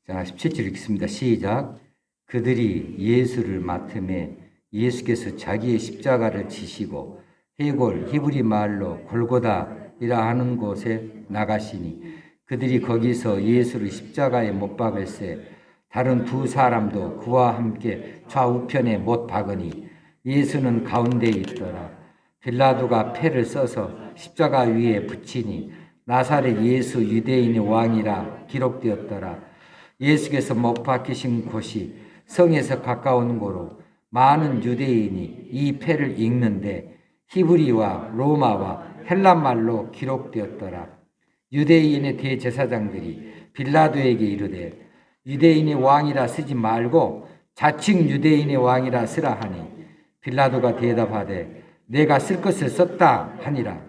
자, 17절 읽습니다. 시작. 그들이 예수를 맡음에 예수께서 자기의 십자가를 지시고 해골 히브리 말로 골고다이라 하는 곳에 나가시니 그들이 거기서 예수를 십자가에 못 박을새 다른 두 사람도 그와 함께 좌우편에 못 박으니 예수는 가운데에 있더라. 빌라도가 패를 써서 십자가 위에 붙이니 나사렛 예수 유대인의 왕이라 기록되었더라. 예수께서 못 박히신 곳이 성에서 가까운 고로 많은 유대인이 이 패를 읽는데 히브리와 로마와 헬란말로 기록되었더라. 유대인의 대제사장들이 빌라도에게 이르되 유대인의 왕이라 쓰지 말고 자칭 유대인의 왕이라 쓰라 하니 빌라도가 대답하되 내가 쓸 것을 썼다 하니라.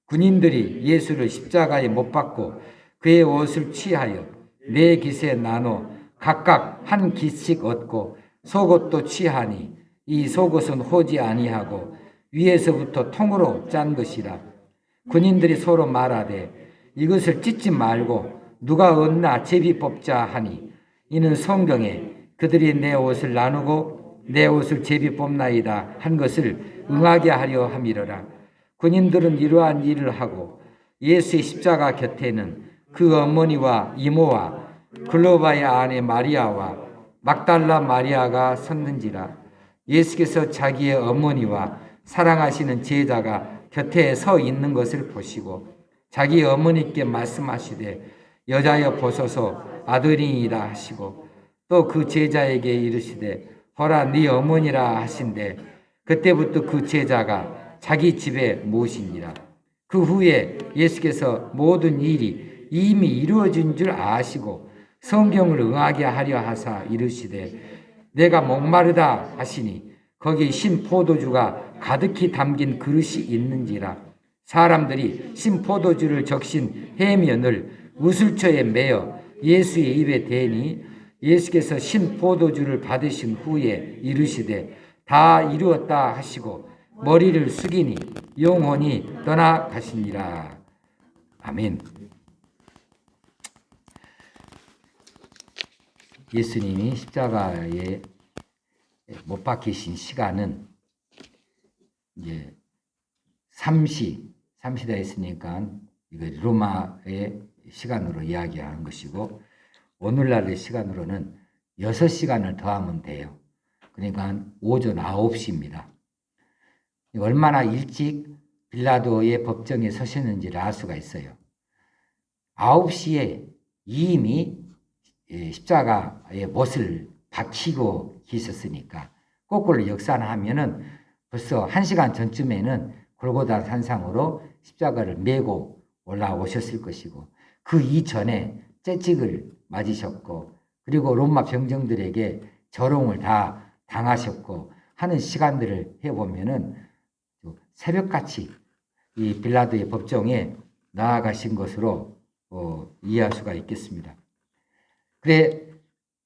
군인들이 예수를 십자가에 못 박고 그의 옷을 취하여 네 깃에 나눠 각각 한 깃씩 얻고 속옷도 취하니 이 속옷은 호지 아니하고 위에서부터 통으로 짠 것이라. 군인들이 서로 말하되 이것을 찢지 말고 누가 얻나 제비 뽑자 하니 이는 성경에 그들이 내 옷을 나누고 내 옷을 제비 뽑나이다 한 것을 응하게 하려 함이로라. 군인들은 이러한 일을 하고 예수의 십자가 곁에는 그 어머니와 이모와 글로바의 아내 마리아와 막달라 마리아가 섰는지라. 예수께서 자기의 어머니와 사랑하시는 제자가 곁에 서 있는 것을 보시고 자기 어머니께 말씀하시되 여자여 보소서 아들이니라 하시고 또 그 제자에게 이르시되 보라 네 어머니라 하신대 그때부터 그 제자가 자기 집에 모시니라. 그 후에 예수께서 모든 일이 이미 이루어진 줄 아시고 성경을 응하게 하려 하사 이르시되 내가 목마르다 하시니 거기 신 포도주가 가득히 담긴 그릇이 있는지라. 사람들이 신 포도주를 적신 해면을 우슬초에 매어 예수의 입에 대니 예수께서 신 포도주를 받으신 후에 이르시되 다 이루었다 하시고 머리를 숙이니 영혼이 떠나가시니라. 아멘. 예수님이 십자가에 못 박히신 시간은 이제 삼시다 했으니까 이거 로마의 시간으로 이야기하는 것이고 오늘날의 시간으로는 6시간을 더하면 돼요. 그러니까 오전 9시입니다. 얼마나 일찍 빌라도의 법정에 서셨는지를 알 수가 있어요. 9시에 이미 십자가에 못을 박히고 계셨으니까 거꾸로 역산하면은 벌써 1시간 전쯤에는 골고다 산상으로 십자가를 메고 올라오셨을 것이고 그 이전에 채찍을 맞으셨고 그리고 로마 병정들에게 저롱을 다 당하셨고 하는 시간들을 해보면은 새벽같이 이 빌라도의 법정에 나아가신 것으로 이해할 수가 있겠습니다. 그래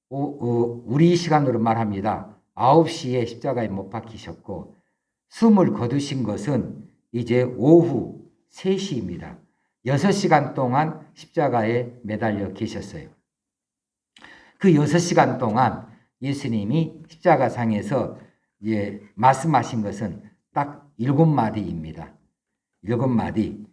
우리 시간으로 말합니다. 9시에 십자가에 못 박히셨고 숨을 거두신 것은 이제 오후 3시입니다. 6시간 동안 십자가에 매달려 계셨어요. 그 6시간 동안 예수님이 십자가상에서 말씀하신 것은 딱 7마디입니다. 7마디.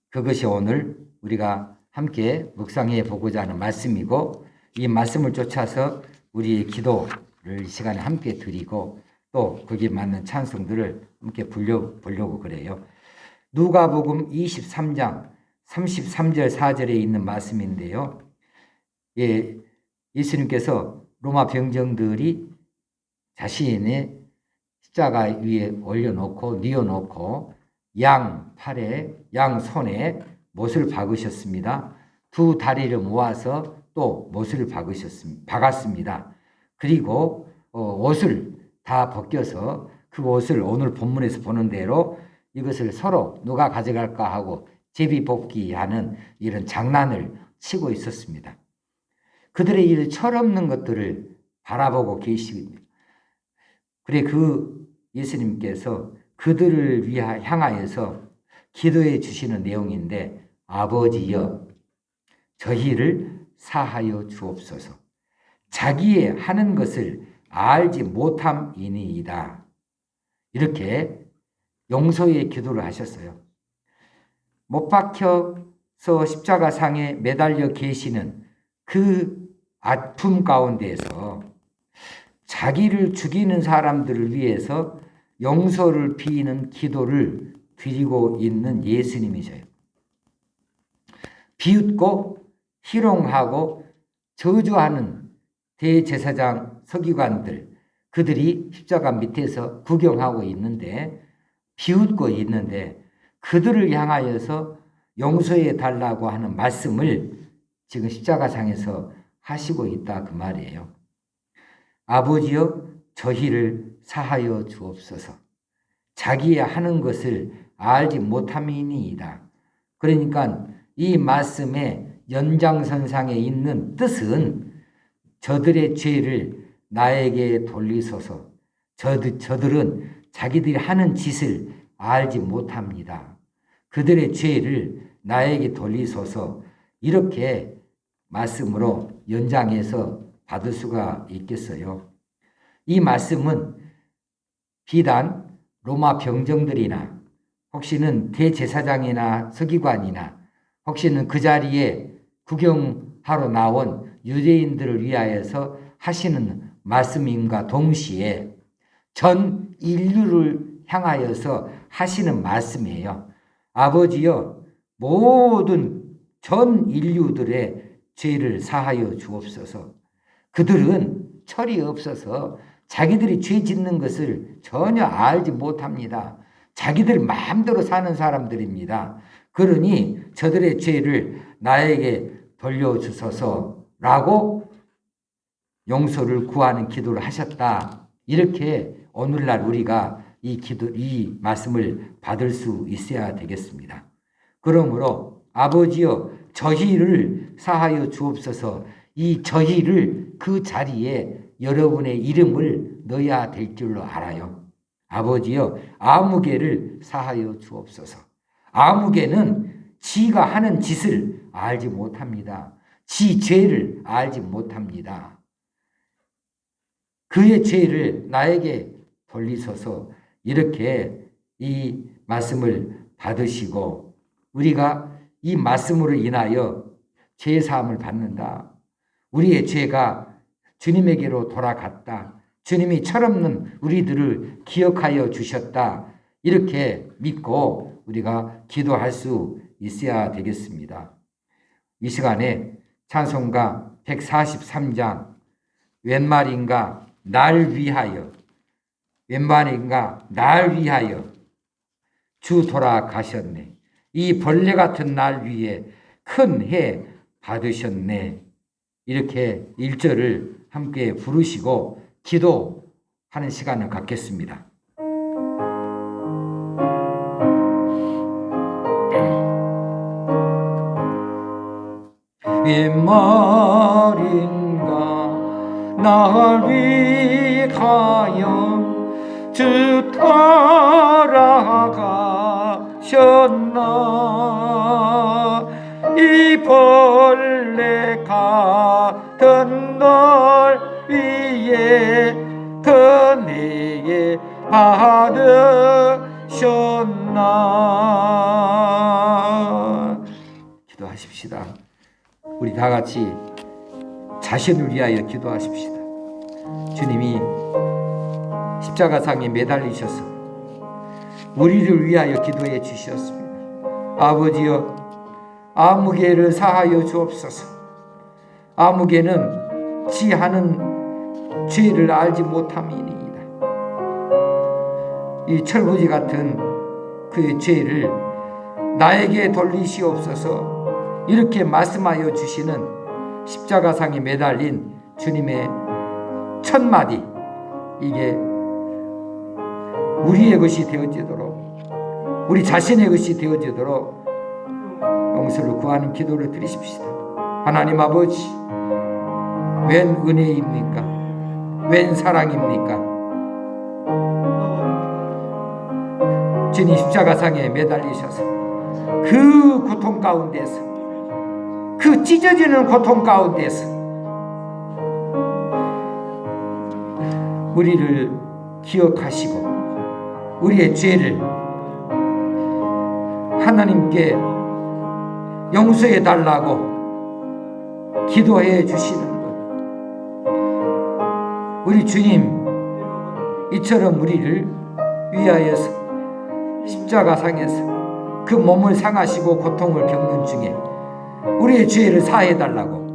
그것이 오늘 우리가 함께 묵상해 보고자 하는 말씀이고 이 말씀을 쫓아서 우리의 기도를 이 시간에 함께 드리고 또 거기에 맞는 찬송들을 함께 부려보려고 그래요. 누가복음 23장 33절 4절에 있는 말씀인데요. 예수님께서 로마 병정들이 자신의 십자가 위에 올려놓고 뉘어놓고 양 팔에 양 손에 못을 박으셨습니다. 두 다리를 모아서 또 못을 박았습니다. 그리고 옷을 다 벗겨서 그 옷을 오늘 본문에서 보는 대로 이것을 서로 누가 가져갈까 하고 제비뽑기 하는 이런 장난을 치고 있었습니다. 그들의 이 철없는 것들을 바라보고 계십니다. 그래 그 예수님께서 그들을 향하여서 기도해 주시는 내용인데 아버지여 저희를 사하여 주옵소서. 자기의 하는 것을 알지 못함이니이다. 이렇게 용서의 기도를 하셨어요. 못 박혀서 십자가상에 매달려 계시는 그 아픔 가운데에서 자기를 죽이는 사람들을 위해서 용서를 비는 기도를 드리고 있는 예수님이셔요. 비웃고 희롱하고 저주하는 대제사장 서기관들, 그들이 십자가 밑에서 구경하고 있는데, 비웃고 있는데, 그들을 향하여서 용서해 달라고 하는 말씀을 지금 십자가상에서 하시고 있다 그 말이에요. 아버지여 저희를 사하여 주옵소서. 자기의 하는 것을 알지 못함이니이다. 그러니까 이 말씀의 연장선상에 있는 뜻은 저들의 죄를 나에게 돌리소서. 저들은 자기들이 하는 짓을 알지 못합니다. 그들의 죄를 나에게 돌리소서. 이렇게 말씀으로 연장해서 받을 수가 있겠어요. 이 말씀은 비단 로마 병정들이나 혹시는 대제사장이나 서기관이나 혹시는 그 자리에 구경하러 나온 유대인들을 위하여서 하시는 말씀임과 동시에 전 인류를 향하여서 하시는 말씀이에요. 아버지여 모든 전 인류들의 죄를 사하여 주옵소서. 그들은 철이 없어서 자기들이 죄 짓는 것을 전혀 알지 못합니다. 자기들 마음대로 사는 사람들입니다. 그러니 저들의 죄를 나에게 돌려주소서라고 용서를 구하는 기도를 하셨다. 이렇게 오늘날 우리가 이 말씀을 받을 수 있어야 되겠습니다. 그러므로 아버지여 저희를 사하여 주옵소서. 이 저희를 그 자리에 여러분의 이름을 넣어야 될 줄로 알아요. 아버지여 아무개를 사하여 주옵소서. 아무개는 지가 하는 짓을 알지 못합니다. 지 죄를 알지 못합니다. 그의 죄를 나에게 돌리소서. 이렇게 이 말씀을 받으시고 우리가 이 말씀으로 인하여 죄사함을 받는다. 우리의 죄가 주님에게로 돌아갔다. 주님이 철없는 우리들을 기억하여 주셨다. 이렇게 믿고 우리가 기도할 수 있어야 되겠습니다. 이 시간에 찬송가 143장 웬말인가 날 위하여 주 돌아가셨네. 이 벌레 같은 날 위에 큰 해 받으셨네. 이렇게 1절을 함께 부르시고 기도하는 시간을 갖겠습니다. 웬말인가 날 위하여 주 돌아가셨나. 이 벌레 같은 널 위에 은혜에 받으셨나. 기도하십시다. 우리 다 같이 자신을 위하여 기도하십시다. 주님이 십자가상에 매달리셔서 우리를 위하여 기도해 주셨습니다. 아버지여 아무개를 사하여 주옵소서. 아무개는 지 하는 죄를 알지 못함이니이다. 이 철부지 같은 그의 죄를 나에게 돌리시옵소서. 이렇게 말씀하여 주시는 십자가상에 매달린 주님의 첫 마디, 이게 우리의 것이 되어지도록, 우리 자신의 것이 되어지도록 용서를 구하는 기도를 드리십시다. 하나님 아버지, 웬 은혜입니까? 웬 사랑입니까? 주님 십자가상에 매달리셔서 그 고통 가운데서, 그 찢어지는 고통 가운데서 우리를 기억하시고 우리의 죄를 하나님께 용서해 달라고 기도해 주시는 것. 우리 주님 이처럼 우리를 위하여서 십자가상에서 그 몸을 상하시고 고통을 겪는 중에 우리의 죄를 사해 달라고,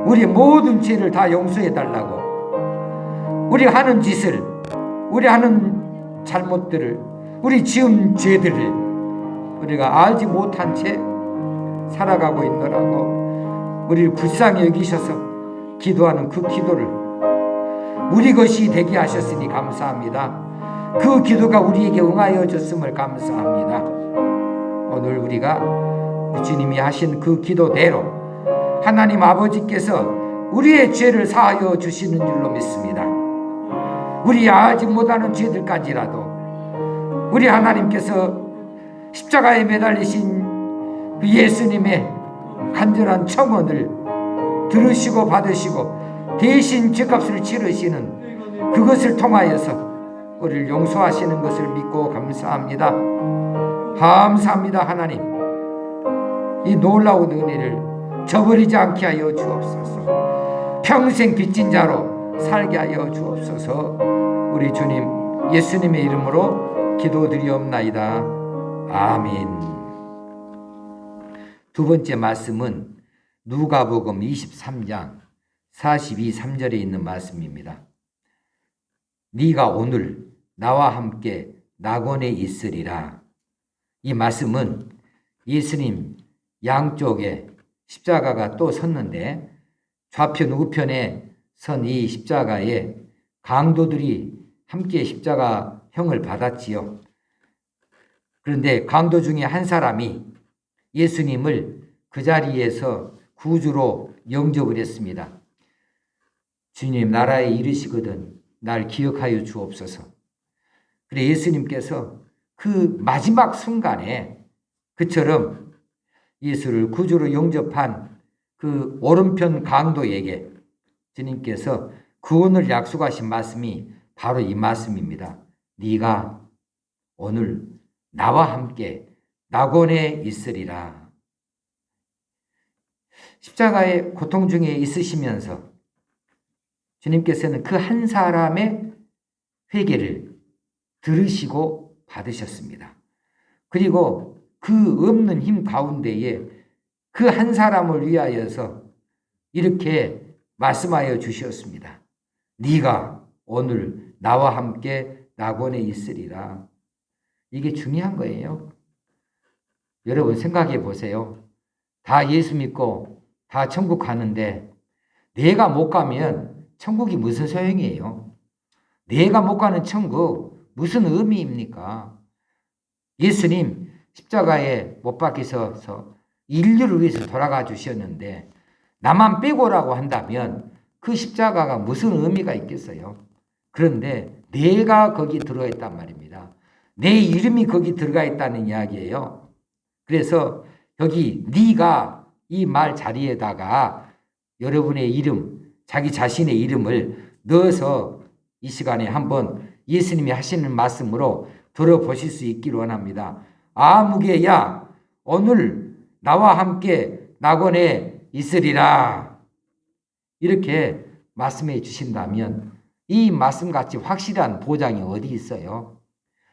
우리의 모든 죄를 다 용서해 달라고, 우리 하는 짓을, 우리 하는 잘못들을, 우리 지은 죄들을 우리가 알지 못한 채 살아가고 있노라고 우리를 불쌍히 여기셔서 기도하는 그 기도를 우리 것이 되게 하셨으니 감사합니다. 그 기도가 우리에게 응하여 줬음을 감사합니다. 오늘 우리가 주님이 하신 그 기도대로 하나님 아버지께서 우리의 죄를 사하여 주시는 줄로 믿습니다. 우리 알지 못하는 죄들까지라도 우리 하나님께서 십자가에 매달리신 그 예수님의 간절한 청원을 들으시고 받으시고 대신 죄값을 치르시는 그것을 통하여서 우리를 용서하시는 것을 믿고 감사합니다. 감사합니다. 하나님, 이 놀라운 은혜를 저버리지 않게 하여 주옵소서. 평생 빚진 자로 살게 하여 주옵소서. 우리 주님 예수님의 이름으로 기도드리옵나이다. 아멘. 두 번째 말씀은 누가복음 23장 42, 3절에 있는 말씀입니다. 네가 오늘 나와 함께 낙원에 있으리라. 이 말씀은 예수님 양쪽에 십자가가 또 섰는데 좌편 우편에 선 이 십자가에 강도들이 함께 십자가형을 받았지요. 그런데 강도 중에 한 사람이 예수님을 그 자리에서 구주로 영접을 했습니다. 주님, 나라에 이르시거든 날 기억하여 주옵소서. 그래 예수님께서 그 마지막 순간에 그처럼 예수를 구주로 영접한 그 오른편 강도에게 주님께서 구원을 약속하신 말씀이 바로 이 말씀입니다. 네가 오늘 나와 함께 낙원에 있으리라. 십자가의 고통 중에 있으시면서 주님께서는 그 한 사람의 회개를 들으시고 받으셨습니다. 그리고 그 없는 힘 가운데에 그 한 사람을 위하여서 이렇게 말씀하여 주셨습니다. 네가 오늘 나와 함께 낙원에 있으리라. 이게 중요한 거예요. 여러분 생각해 보세요. 다 예수 믿고 다 천국 가는데 내가 못 가면 천국이 무슨 소용이에요? 내가 못 가는 천국 무슨 의미입니까? 예수님 십자가에 못 박히셔서 인류를 위해서 돌아가 주셨는데 나만 빼고라고 한다면 그 십자가가 무슨 의미가 있겠어요? 그런데 내가 거기 들어가 있단 말입니다. 내 이름이 거기 들어가 있다는 이야기예요. 그래서 여기 네가 이 말 자리에다가 여러분의 이름, 자기 자신의 이름을 넣어서 이 시간에 한번 예수님이 하시는 말씀으로 들어보실 수 있기를 원합니다. 아무개야 오늘 나와 함께 낙원에 있으리라. 이렇게 말씀해 주신다면 이 말씀같이 확실한 보장이 어디 있어요?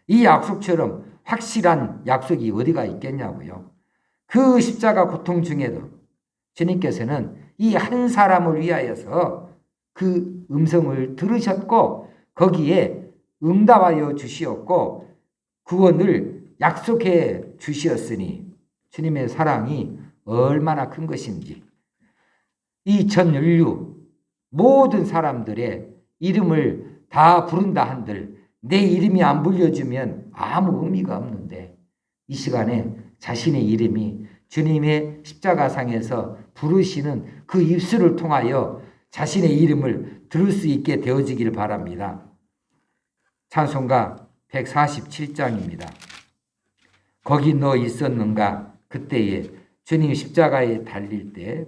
이 약속처럼 확실한 약속이 어디가 있겠냐고요. 그 십자가 고통 중에도 주님께서는 이 한 사람을 위하여서 그 음성을 들으셨고 거기에 응답하여 주시었고 구원을 약속해 주시었으니 주님의 사랑이 얼마나 큰 것인지 이 전 인류 모든 사람들의 이름을 다 부른다 한들 내 이름이 안 불려주면 아무 의미가 없는데 이 시간에 자신의 이름이 주님의 십자가상에서 부르시는 그 입술을 통하여 자신의 이름을 들을 수 있게 되어지길 바랍니다. 찬송가 147장입니다. 거기 너 있었는가 그때에 주님 십자가에 달릴 때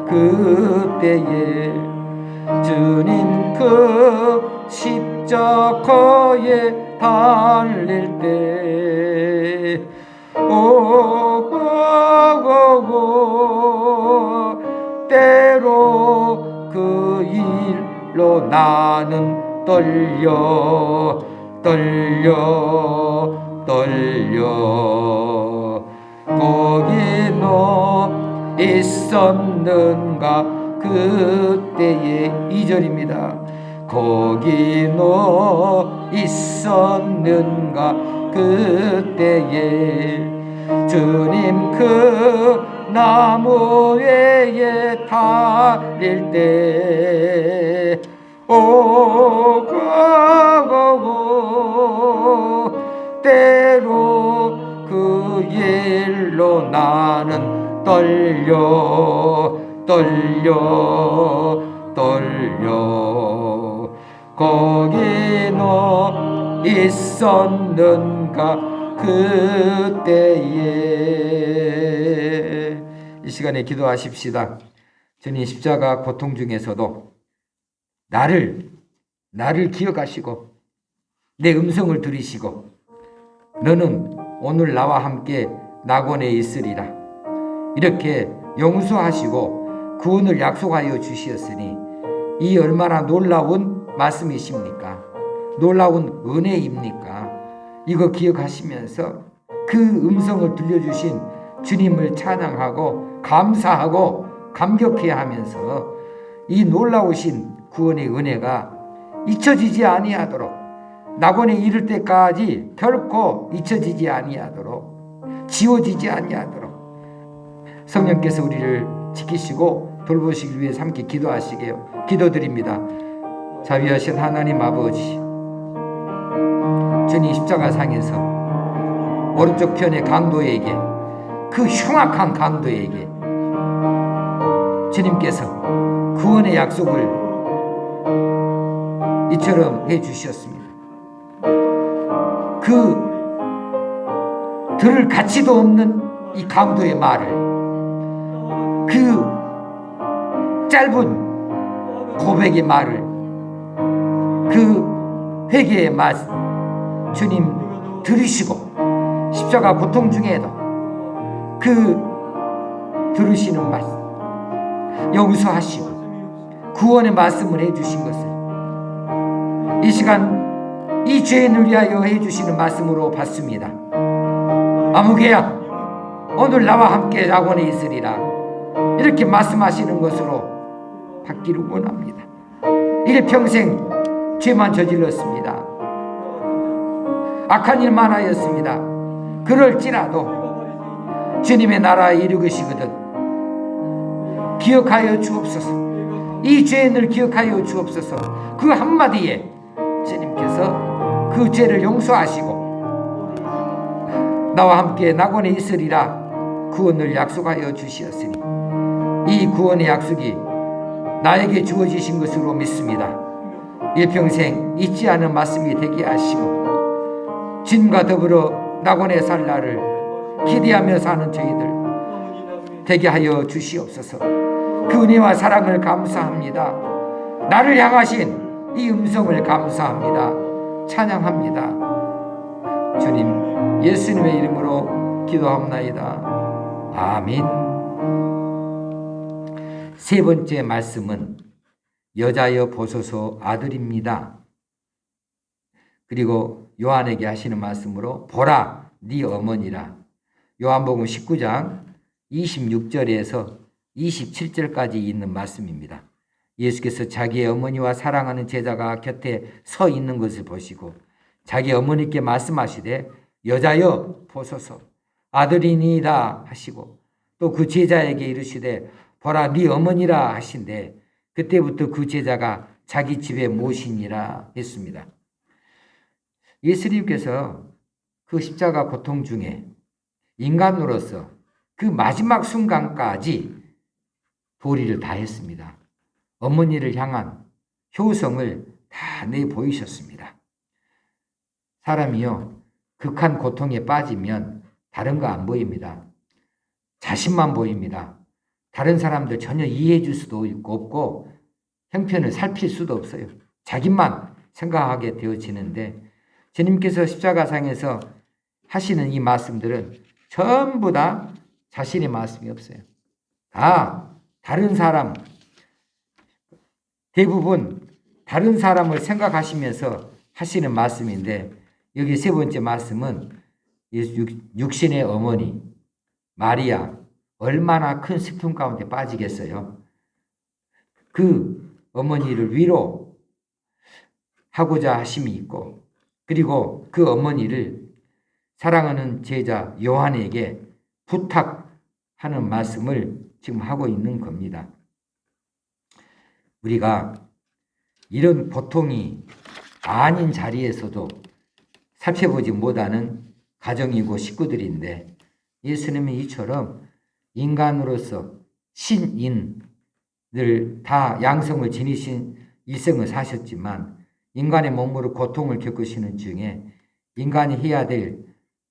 그때에 주님 그 십자가에 달릴 때 때로 그 일로 나는 떨려 거기 너 있었는가 그때에 2절입니다. 거기 너 있었는가 그때에 주님 그 나무 위에 달릴 때 때로 그 일로 나는 떨려 거기 너 있었는가 그때에. 이 시간에 기도하십시다. 주님 십자가 고통 중에서도 나를 기억하시고 내 음성을 들으시고 너는 오늘 나와 함께 낙원에 있으리라 이렇게 용서하시고 구원을 약속하여 주시었으니 이 얼마나 놀라운 말씀이십니까? 놀라운 은혜입니까? 이거 기억하시면서 그 음성을 들려주신 주님을 찬양하고 감사하고 감격해야 하면서 이 놀라우신 구원의 은혜가 잊혀지지 아니하도록 낙원에 이를 때까지 결코 잊혀지지 아니하도록 지워지지 아니하도록 성령께서 우리를 지키시고 돌보시기 위해 함께 기도하시게요. 기도드립니다. 자비하신 하나님 아버지, 주님 십자가상에서 오른쪽 편의 강도에게 그 흉악한 강도에게 주님께서 구원의 약속을 이처럼 해주셨습니다. 그 들을 가치도 없는 이 강도의 말을 그 짧은 고백의 말을 그 회개의 말 주님 들으시고 십자가 고통 중에도 그 들으시는 말씀 용서하시고 구원의 말씀을 해주신 것을 이 시간 이 죄인을 위하여 해주시는 말씀으로 받습니다. 아무개야 오늘 나와 함께 낙원에 있으리라 이렇게 말씀하시는 것으로 받기를 원합니다. 일평생 죄만 저질렀습니다. 악한 일만 하였습니다. 그럴지라도 주님의 나라에 이르시거든 기억하여 주옵소서. 이 죄인을 기억하여 주옵소서. 그 한마디에 주님께서 그 죄를 용서하시고 나와 함께 낙원에 있으리라 구원을 약속하여 주시었으니 이 구원의 약속이 나에게 주어지신 것으로 믿습니다. 일평생 잊지 않은 말씀이 되게 하시고 주님과 더불어 낙원에 살 날을 기대하며 사는 저희들 되게 하여 주시옵소서. 그 은혜와 사랑을 감사합니다. 나를 향하신 이 음성을 감사합니다. 찬양합니다. 주님 예수님의 이름으로 기도합나이다. 아멘. 세 번째 말씀은 여자여 보소서 아들입니다. 그리고 요한에게 하시는 말씀으로 보라 네 어머니라. 요한복음 19장 26절에서 27절까지 있는 말씀입니다. 예수께서 자기의 어머니와 사랑하는 제자가 곁에 서 있는 것을 보시고 자기 어머니께 말씀하시되 여자여 보소서 아들이니이다 하시고 또 그 제자에게 이르시되 보라 네 어머니라 하신대 그때부터 그 제자가 자기 집에 모시니라 했습니다. 예수님께서 그 십자가 고통 중에 인간으로서 그 마지막 순간까지 도리를 다했습니다. 어머니를 향한 효성을 다 내보이셨습니다. 사람이요 극한 고통에 빠지면 다른 거 안 보입니다. 자신만 보입니다. 다른 사람들 전혀 이해해 줄 수도 없고 형편을 살필 수도 없어요. 자기만 생각하게 되어지는데 주님께서 십자가상에서 하시는 이 말씀들은 전부 다 자신의 말씀이 없어요. 다 다른 사람, 대부분 다른 사람을 생각하시면서 하시는 말씀인데 여기 세 번째 말씀은 육신의 어머니 마리아 얼마나 큰 슬픔 가운데 빠지겠어요. 그 어머니를 위로하고자 하심이 있고 그리고 그 어머니를 사랑하는 제자 요한에게 부탁하는 말씀을 지금 하고 있는 겁니다. 우리가 이런 고통이 아닌 자리에서도 살펴보지 못하는 가정이고 식구들인데 예수님은 이처럼 인간으로서 신인을 다 양성을 지니신 일생을 사셨지만 인간의 몸으로 고통을 겪으시는 중에 인간이 해야 될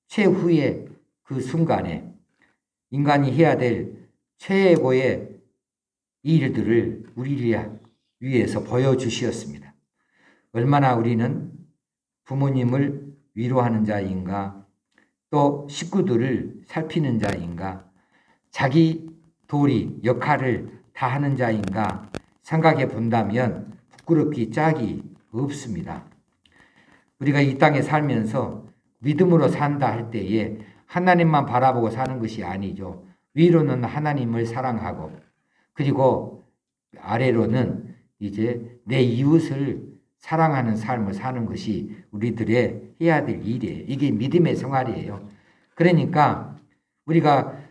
최후의 그 순간에 인간이 해야 될 최고의 일들을 우리를 위해서 보여주셨습니다. 얼마나 우리는 부모님을 위로하는 자인가 또 식구들을 살피는 자인가 자기 도리 역할을 다 하는 자인가 생각해 본다면 부끄럽기 짝이 없습니다. 우리가 이 땅에 살면서 믿음으로 산다 할 때에 하나님만 바라보고 사는 것이 아니죠. 위로는 하나님을 사랑하고 그리고 아래로는 이제 내 이웃을 사랑하는 삶을 사는 것이 우리들의 해야 될 일이에요. 이게 믿음의 생활이에요. 그러니까 우리가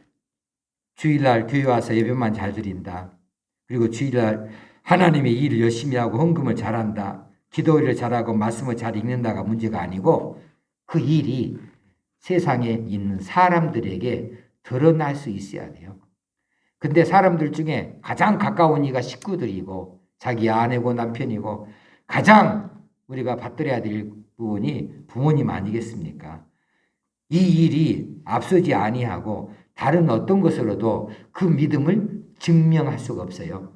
주일날 교회 와서 예배만 잘 드린다. 그리고 주일날 하나님의 일을 열심히 하고 헌금을 잘한다. 기도를 잘하고 말씀을 잘 읽는다가 문제가 아니고 그 일이 세상에 있는 사람들에게 드러날 수 있어야 돼요. 근데 사람들 중에 가장 가까운 이가 식구들이고 자기 아내고 남편이고 가장 우리가 받들어야 될 부분이 부모님 아니겠습니까? 이 일이 앞서지 아니하고 다른 어떤 것으로도 그 믿음을 증명할 수가 없어요.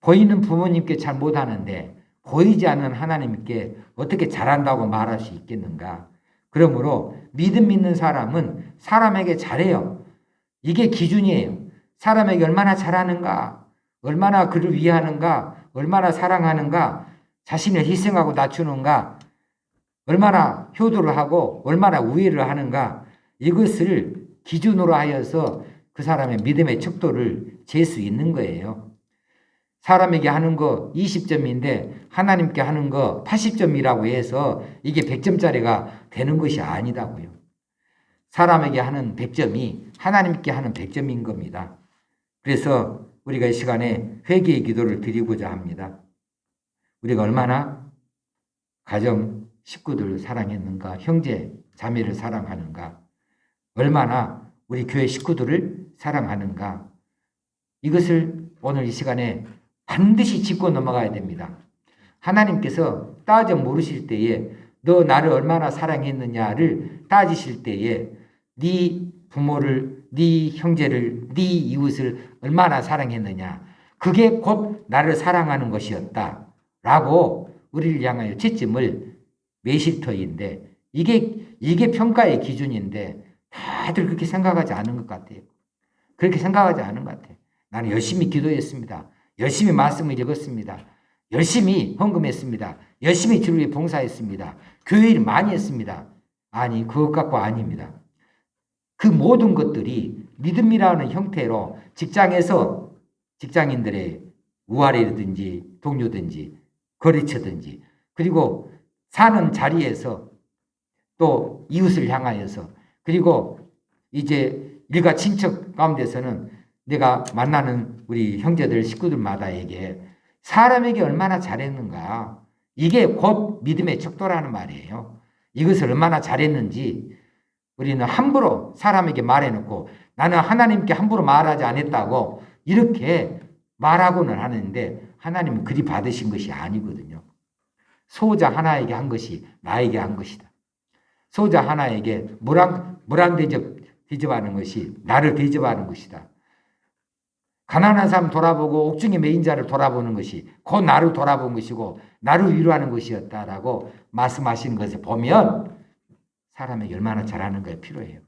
보이는 부모님께 잘 못하는데 보이지 않는 하나님께 어떻게 잘한다고 말할 수 있겠는가? 그러므로 믿음 있는 사람은 사람에게 잘해요. 이게 기준이에요. 사람에게 얼마나 잘하는가, 얼마나 그를 위하는가, 얼마나 사랑하는가, 자신을 희생하고 낮추는가, 얼마나 효도를 하고 얼마나 우애를 하는가 이것을 기준으로 하여서 그 사람의 믿음의 척도를 잴 수 있는 거예요. 사람에게 하는 거 20점인데 하나님께 하는 거 80점이라고 해서 이게 100점짜리가 되는 것이 아니다고요. 사람에게 하는 100점이 하나님께 하는 100점인 겁니다. 그래서 우리가 이 시간에 회개의 기도를 드리고자 합니다. 우리가 얼마나 가정, 식구들을 사랑했는가, 형제, 자매를 사랑하는가, 얼마나 우리 교회 식구들을 사랑하는가, 이것을 오늘 이 시간에 반드시 짚고 넘어가야 됩니다. 하나님께서 따져 물으실 때에 너 나를 얼마나 사랑했느냐를 따지실 때에 네 부모를, 네 형제를, 네 이웃을 얼마나 사랑했느냐, 그게 곧 나를 사랑하는 것이었다 라고 우리를 향하여 채점을 매실 터인데 이게 평가의 기준인데 다들 그렇게 생각하지 않은 것 같아요. 그렇게 생각하지 않은 것 같아요. 나는 열심히 기도했습니다. 열심히 말씀을 읽었습니다. 열심히 헌금했습니다. 열심히 주를 위해 봉사했습니다. 교회 일 많이 했습니다. 아니 그것 갖고 아닙니다. 그 모든 것들이 믿음이라는 형태로 직장에서 직장인들의 우아래든지 동료든지 거래처든지 그리고 사는 자리에서 또 이웃을 향하여서 그리고 이제 일가 친척 가운데서는 내가 만나는 우리 형제들 식구들마다에게 사람에게 얼마나 잘했는가 이게 곧 믿음의 척도라는 말이에요. 이것을 얼마나 잘했는지 우리는 함부로 사람에게 말해놓고 나는 하나님께 함부로 말하지 않았다고 이렇게 말하고는 하는데 하나님은 그리 받으신 것이 아니거든요. 소자 하나에게 한 것이 나에게 한 것이다. 소자 하나에게 물 한 대접 대접하는 것이 나를 대접하는 것이다. 가난한 사람 돌아보고 옥중에 매인 자를 돌아보는 것이 곧 나를 돌아본 것이고 나를 위로하는 것이었다라고 말씀하시는 것을 보면 사람에게 얼마나 잘하는 게 필요해요.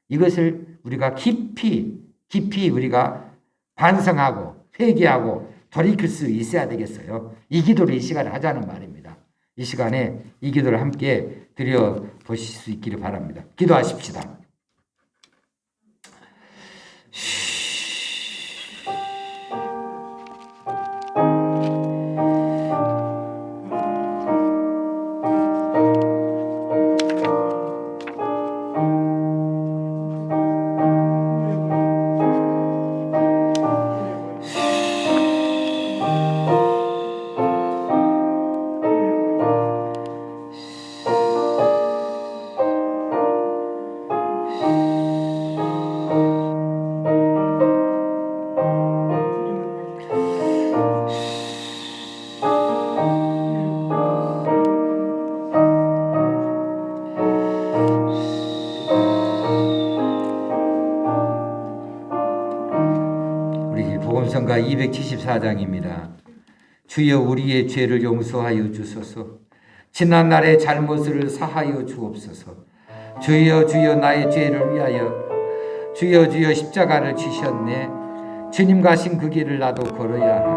이것을 우리가 깊이 우리가 반성하고 회개하고 돌이킬 수 있어야 되겠어요. 이 기도를 이 시간에 하자는 말입니다. 이 시간에 이 기도를 함께 드려보실 수 있기를 바랍니다. 기도하십시다. 복음성가 274장입니다. 주여 우리의 죄를 용서하여 주소서. 지난 날의 잘못을 사하여 주옵소서. 주여 주여 나의 죄를 위하여 주여 주여 십자가를 지셨네. 주님 가신 그 길을 나도 걸어야 하리.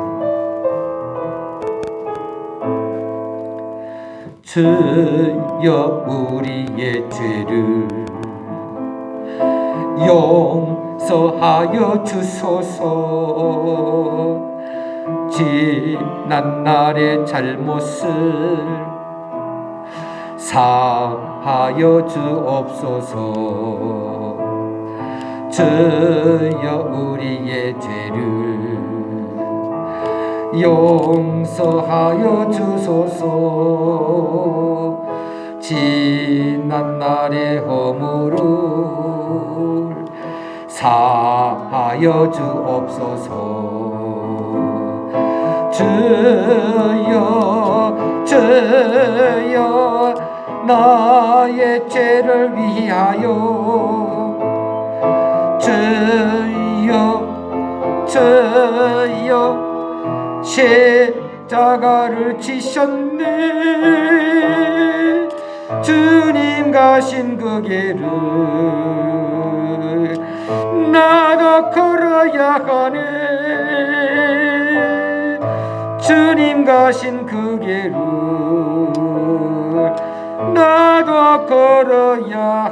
주여 우리의 죄를 용서하여 주소서. 지난 날의 잘못을 사하여 주옵소서. 주여 우리의 죄를 용서하여 주소서. 지난 날의 허물을 사하여 주옵소서. 주여 주여 나의 죄를 위하여 주여 주여 십자가를 지셨네. 주님 가신 그 길을 나도 걸어야 하네. 주님 가신 그 길을 나도 걸어야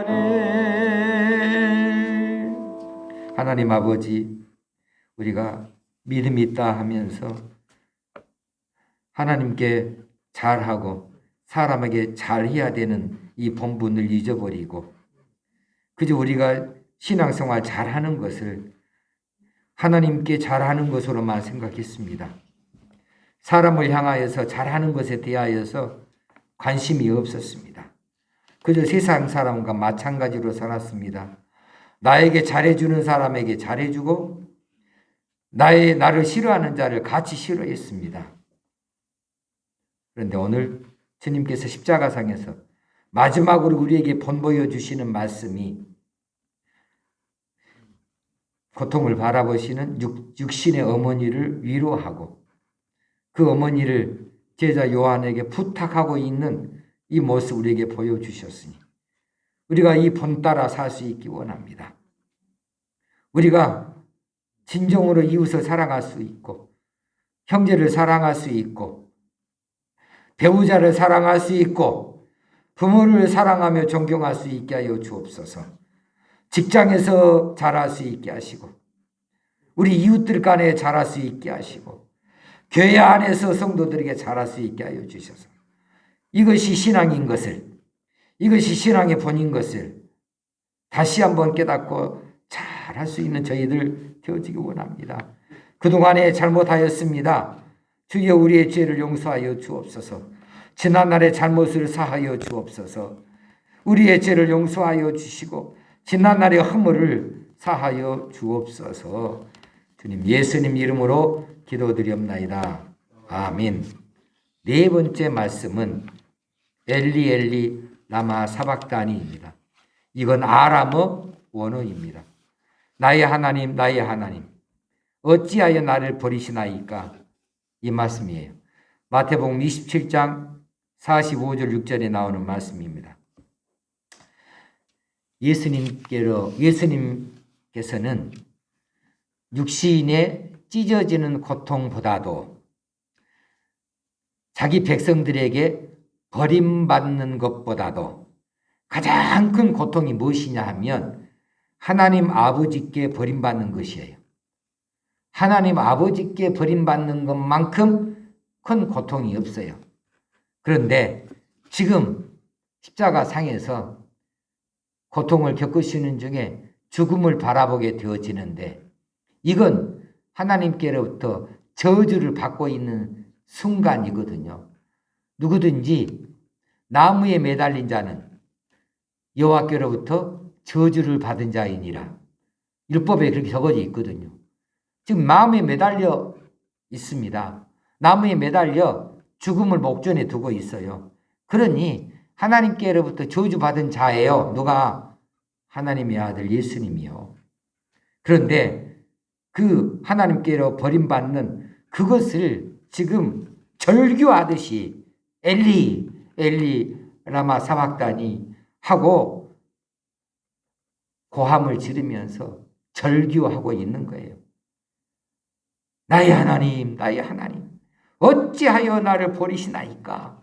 하네. 하나님 아버지, 우리가 믿음이 있다 하면서 하나님께 잘하고 사람에게 잘해야 되는 이 본분을 잊어버리고 그저 우리가 신앙생활 잘하는 것을 하나님께 잘하는 것으로만 생각했습니다. 사람을 향하여서 잘하는 것에 대하여서 관심이 없었습니다. 그저 세상 사람과 마찬가지로 살았습니다. 나에게 잘해주는 사람에게 잘해주고 나를 싫어하는 자를 같이 싫어했습니다. 그런데 오늘 주님께서 십자가상에서 마지막으로 우리에게 본보여 주시는 말씀이 고통을 바라보시는 육신의 어머니를 위로하고 그 어머니를 제자 요한에게 부탁하고 있는 이 모습 우리에게 보여주셨으니 우리가 이 본 따라 살 수 있기 원합니다. 우리가 진정으로 이웃을 사랑할 수 있고 형제를 사랑할 수 있고 배우자를 사랑할 수 있고 부모를 사랑하며 존경할 수 있게 하여 주옵소서. 직장에서 잘할 수 있게 하시고 우리 이웃들 간에 잘할 수 있게 하시고 교회 안에서 성도들에게 잘할 수 있게 하여 주셔서 이것이 신앙인 것을, 이것이 신앙의 본인 것을 다시 한번 깨닫고 잘할 수 있는 저희들 되어지기 원합니다. 그동안에 잘못하였습니다. 주여 우리의 죄를 용서하여 주옵소서. 지난날의 잘못을 사하여 주옵소서. 우리의 죄를 용서하여 주시고 지난날의 허물을 사하여 주옵소서. 주님 예수님 이름으로 기도드리옵나이다. 아멘. 네 번째 말씀은 엘리 엘리 라마 사박다니입니다. 이건 아람어 원어입니다. 나의 하나님 나의 하나님 어찌하여 나를 버리시나이까? 이 말씀이에요. 마태복음 27장 45절 6절에 나오는 말씀입니다. 예수님께서는 육신에 찢어지는 고통보다도 자기 백성들에게 버림받는 것보다도 가장 큰 고통이 무엇이냐 하면 하나님 아버지께 버림받는 것이에요. 하나님 아버지께 버림받는 것만큼 큰 고통이 없어요. 그런데 지금 십자가 상에서 고통을 겪으시는 중에 죽음을 바라보게 되어지는데 이건 하나님께로부터 저주를 받고 있는 순간이거든요. 누구든지 나무에 매달린 자는 여호와께로부터 저주를 받은 자이니라. 율법에 그렇게 적어져 있거든요. 지금 나무에 매달려 있습니다. 나무에 매달려 죽음을 목전에 두고 있어요. 그러니 하나님께로부터 저주받은 자예요. 누가? 하나님의 아들 예수님이요. 그런데 그 하나님께로 버림받는 그것을 지금 절규하듯이 엘리 엘리 라마 사박다니 하고 고함을 지르면서 절규하고 있는 거예요. 나의 하나님, 나의 하나님, 어찌하여 나를 버리시나이까?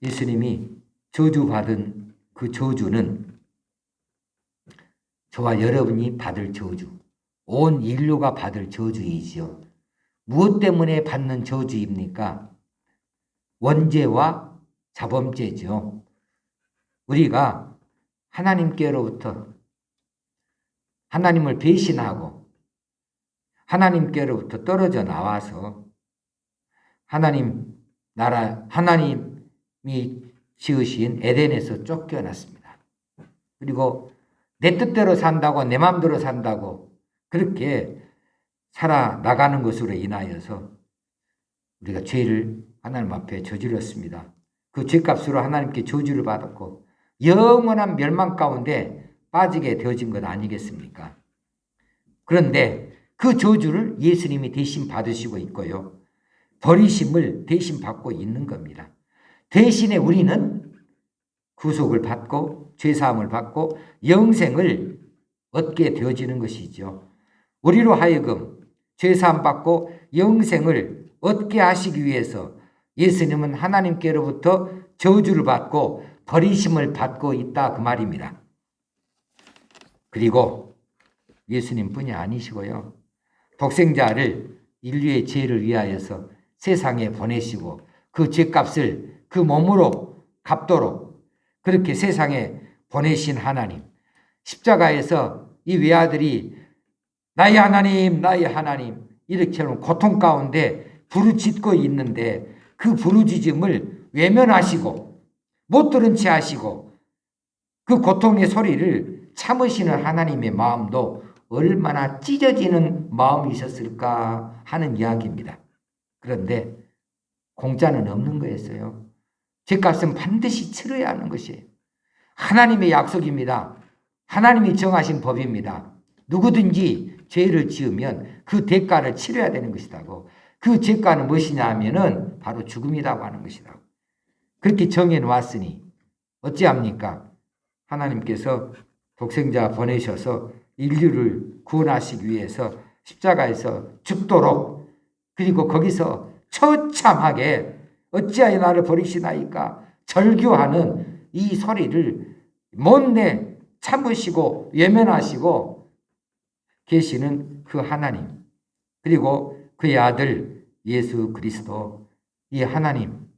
예수님이 저주받은 그 저주는 저와 여러분이 받을 저주, 온 인류가 받을 저주이지요. 무엇 때문에 받는 저주입니까? 원죄와 자범죄죠. 우리가 하나님께로부터 하나님을 배신하고 하나님께로부터 떨어져 나와서 하나님이 지으신 에덴에서 쫓겨났습니다. 그리고 내 뜻대로 산다고 내 마음대로 산다고 그렇게 살아나가는 것으로 인하여서 우리가 죄를 하나님 앞에 저질렀습니다. 그 죄값으로 하나님께 저주를 받았고 영원한 멸망 가운데 빠지게 되어진 것 아니겠습니까? 그런데 그 저주를 예수님이 대신 받으시고 있고요. 버리심을 대신 받고 있는 겁니다. 대신에 우리는 구속을 받고 죄사함을 받고 영생을 얻게 되어지는 것이죠. 우리로 하여금 죄사함 받고 영생을 얻게 하시기 위해서 예수님은 하나님께로부터 저주를 받고 버리심을 받고 있다 그 말입니다. 그리고 예수님뿐이 아니시고요. 독생자를 인류의 죄를 위하여서 세상에 보내시고 그 죄값을 그 몸으로 갚도록 그렇게 세상에 보내신 하나님. 십자가에서 이 외아들이 나의 하나님, 나의 하나님 이렇게 고통 가운데 부르짖고 있는데 그 부르짖음을 외면하시고 못 들은 채 하시고 그 고통의 소리를 참으시는 하나님의 마음도 얼마나 찢어지는 마음이셨을까 하는 이야기입니다. 그런데 공짜는 없는 거였어요. 죄값은 반드시 치러야 하는 것이에요. 하나님의 약속입니다. 하나님이 정하신 법입니다. 누구든지 죄를 지으면 그 대가를 치러야 되는 것이라고. 그 죄가는 무엇이냐 하면은 바로 죽음이라고 하는 것이라고. 그렇게 정해 놓았으니 어찌합니까? 하나님께서 독생자 보내셔서 인류를 구원하시기 위해서 십자가에서 죽도록 그리고 거기서 처참하게 어찌하여 나를 버리시나이까 절규하는 이 소리를 못내 참으시고 외면하시고 계시는 그 하나님 그리고 그의 아들 예수 그리스도 이 하나님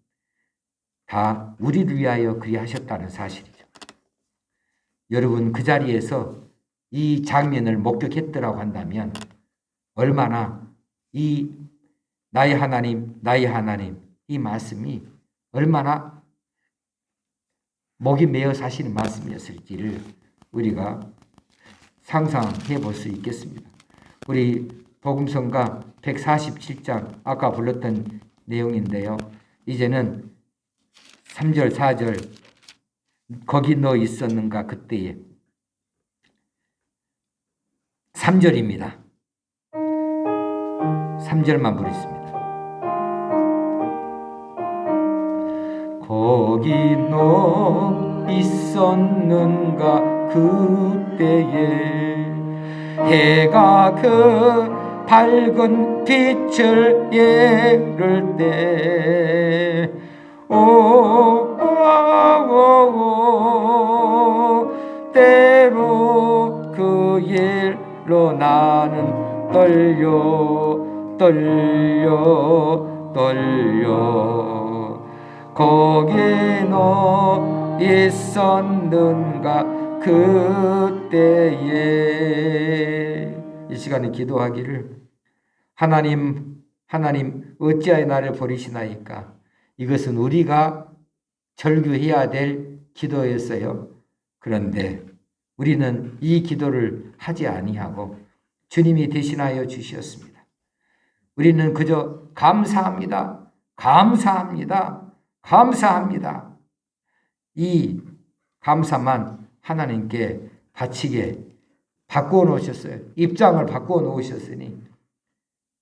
다 우리를 위하여 그리하셨다는 사실이죠. 여러분 그 자리에서 이 장면을 목격했더라고 한다면 얼마나 이 나의 하나님 나의 하나님 이 말씀이 얼마나 목이 메어 사시는 말씀이었을지를 우리가 상상해 볼 수 있겠습니다. 우리 복음성가 147장 아까 불렀던 내용인데요. 이제는 3절 4절 거기 너 있었는가 그때에 3절입니다. 3절만 부르겠습니다. 거기 너 있었는가 그때에 해가 그 밝은 빛을 예를 때 때로 그 일로 나는 떨려 거기 너 있었는가 그때에. 이 시간에 기도하기를 하나님 어찌하여 나를 버리시나이까. 이것은 우리가 절규해야 될 기도였어요. 그런데 우리는 이 기도를 하지 아니하고 주님이 대신하여 주셨습니다. 우리는 그저 감사합니다. 이 감사만 하나님께 바치게 바꾸어 놓으셨어요. 입장을 바꾸어 놓으셨으니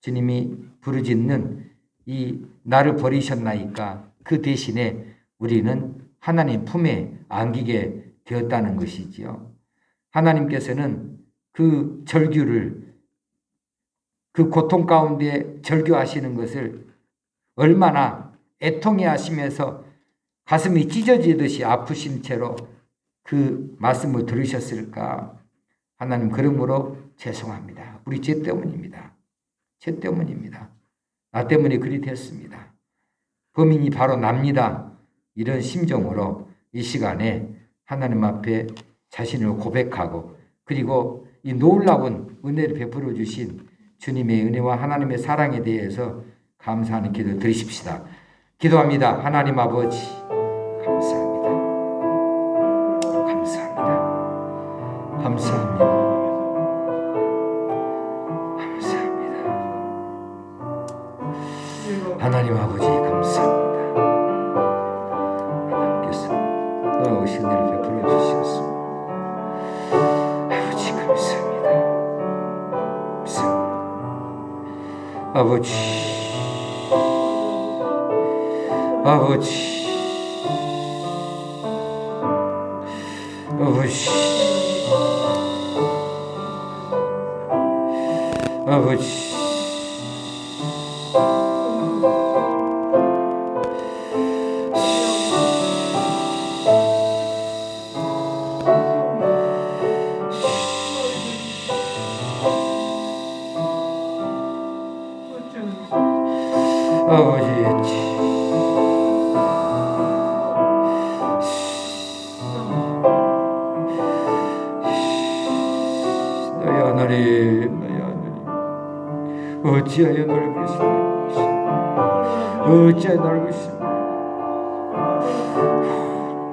주님이 부르짖는 이 나를 버리셨나이까 그 대신에 우리는 하나님 품에 안기게 되었다는 것이지요. 하나님께서는 그 절규를, 그 고통 가운데 절규하시는 것을 얼마나 애통해 하시면서 가슴이 찢어지듯이 아프신 채로 그 말씀을 들으셨을까. 하나님, 그러므로 죄송합니다. 우리 죄 때문입니다. 나 때문에 그리 됐습니다. 범인이 바로 납니다. 이런 심정으로 이 시간에 하나님 앞에 자신을 고백하고, 그리고 이 놀라운 은혜를 베풀어 주신 주님의 은혜와 하나님의 사랑에 대해서 감사하는 기도를 드리십시다. 기도합니다. 하나님 아버지, 감사합니다. 하나님 아버지, 감사합니다. 하나님께서 놀라우신 은혜를 베풀어 주셨습니다. 아버지, 감사합니다. 아버지, 너희 하나님, 어찌하여 너를 그리시나이까. 어찌하여 너를 그리시나이까.